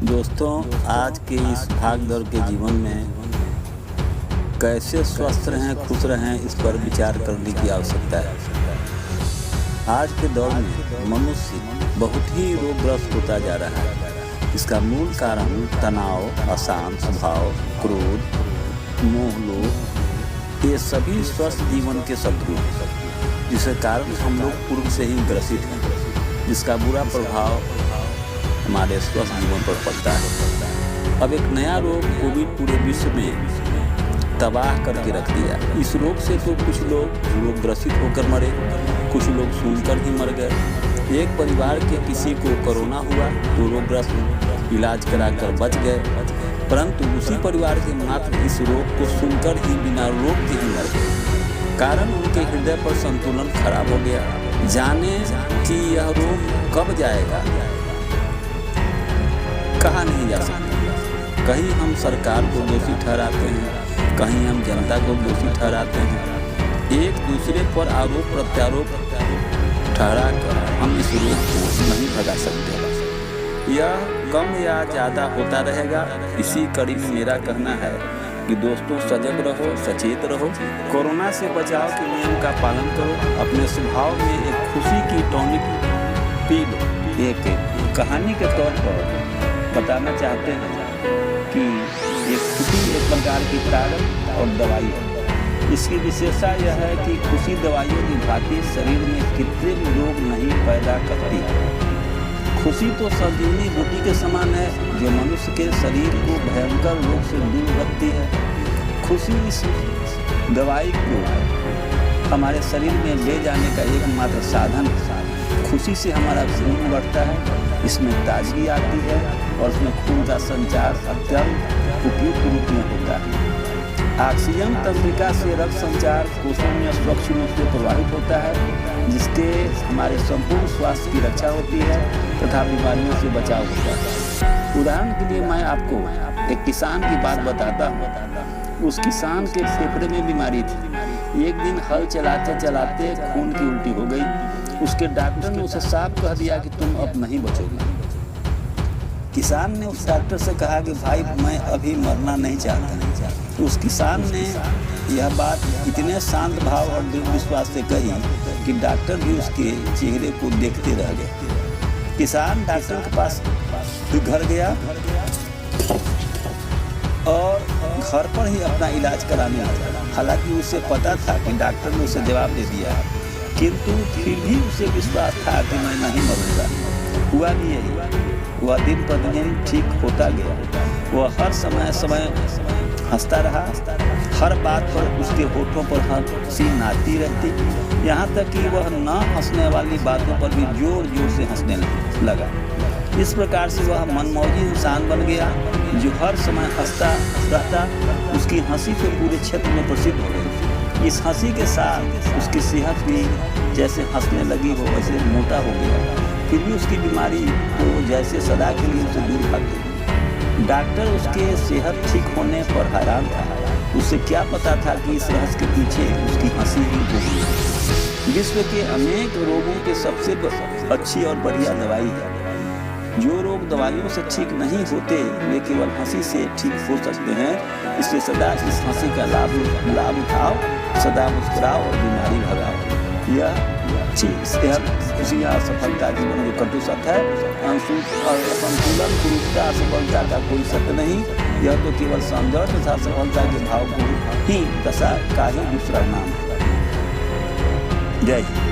दोस्तों, आज के इस भाग दौड़ के जीवन में कैसे स्वस्थ रहें, खुश रहें, इस पर विचार करने की आवश्यकता है। आज के दौर में मनुष्य बहुत ही रोगग्रस्त होता जा रहा है। इसका मूल कारण तनाव, अशांत स्वभाव, क्रोध, मोह, लोभ, ये सभी स्वस्थ जीवन के शत्रु हैं, जिसके कारण हम लोग पूर्व से ही ग्रसित हैं, जिसका बुरा प्रभाव हमारे स्वस्थ जीवन पर पड़ता है। अब एक नया रोग कोविड पूरे विश्व में तबाह करके रख दिया। इस रोग से तो कुछ लोग ग्रसित होकर मरे, कुछ लोग सूंघकर ही मर गए। एक परिवार के किसी को कोरोना हुआ तो रोगग्रस्त इलाज कराकर बच गए, परंतु उसी परिवार के मात्र इस रोग को सुनकर ही बिना रोग के ही मर गए। कारण उनके हृदय पर संतुलन खराब हो गया। जाने कि यह रोग कब जाएगा, कहा नहीं जा सकता। कहीं हम सरकार को दोषी ठहराते हैं, कहीं हम जनता को दोषी ठहराते हैं। एक दूसरे पर आरोप प्रत्यारोप ठहरा कर हम इस रोग को नहीं भगा सकते। यह कम या ज़्यादा होता रहेगा। इसी कड़ी में मेरा कहना है कि दोस्तों, सजग रहो, सचेत रहो, कोरोना से बचाव के नियम का पालन करो। अपने स्वभाव में एक खुशी की टॉनिक पी लो। एक कहानी के तौर पर बताना चाहते हैं कि ये खुशी एक प्रकार की ताकत और दवाई है। इसकी विशेषता यह है कि खुशी दवाइयों की भांति शरीर में कृत्रिम रोग नहीं पैदा करती। खुशी तो संजीवनी बूटी के समान है, जो मनुष्य के शरीर को भयंकर रोग से दूर रखती है। खुशी इस दवाई को हमारे शरीर में ले जाने का एकमात्र साधन है। खुशी से हमारा खून बढ़ता है, इसमें ताजगी आती है और इसमें खून का संचार अत्यंत उपयुक्त रूप में होता है। ऑक्सीजन तंत्रिका से रक्त संचार कोषों में स्वच्छ रूप से प्रवाहित होता है, जिसके हमारे संपूर्ण स्वास्थ्य की रक्षा होती है तथा बीमारियों से बचाव होता है। उदाहरण के लिए मैं आपको एक किसान की बात बताता हूँ। उस किसान के फेफड़े में बीमारी थी। एक दिन हल चलाते चलाते खून की उल्टी हो गई। उसके डॉक्टर ने उसे साफ कह दिया कि तुम अब नहीं बचोगे। किसान ने उस डॉक्टर से कहा कि भाई, मैं अभी मरना नहीं चाहता। उस किसान ने यह बात इतने शांत भाव और दृढ़ विश्वास से कही कि डॉक्टर भी उसके चेहरे को देखते रह गए। किसान डॉक्टर के पास घर गया और घर पर ही अपना इलाज कराने लगा। हालांकि उसे पता था कि डॉक्टर ने उसे जवाब दे दिया है, किंतु फिर भी उसे विश्वास था कि मैं नहीं मरूंगा। हुआ भी यही। वह दिन पर दिन ठीक होता गया। वह हर समय हंसता रहा। हर बात पर उसके होठों पर हंसी नाचती रहती, यहाँ तक कि वह न हंसने वाली बातों पर भी जोर जोर से हंसने लगा। इस प्रकार से वह मनमौजी इंसान बन गया, जो हर समय हंसता रहता। उसकी हंसी तो पूरे क्षेत्र में प्रसिद्ध हो गई। इस हंसी के साथ उसकी सेहत भी जैसे हंसने लगी हो वैसे मोटा हो गया। फिर भी उसकी बीमारी तो जैसे सदा के लिए उसे दूर भाग गई। डॉक्टर उसके सेहत ठीक होने पर हैरान था। उसे क्या पता था कि इस रहस्य के पीछे उसकी हंसी ही होगी। विश्व के अनेक रोगों के सबसे अच्छी और बढ़िया दवाई है। जो रोग दवाइयों से ठीक नहीं होते, वे केवल हंसी से ठीक हो सकते हैं। इसलिए सदा इस हंसी का लाभ उठाओ, सदा मुस्कुराओ और बीमारी भगाओ। यह अच्छी सेहत, खुशियाँ, सफलता जीवन जो कटु सत्य है। संतुलन, पुरुषता, सफलता का कोई सत्य नहीं। यह तो केवल सौंदर्य तथा सफलता के भाव को ही दशा का ही दूसरा नाम है। जय हिंद।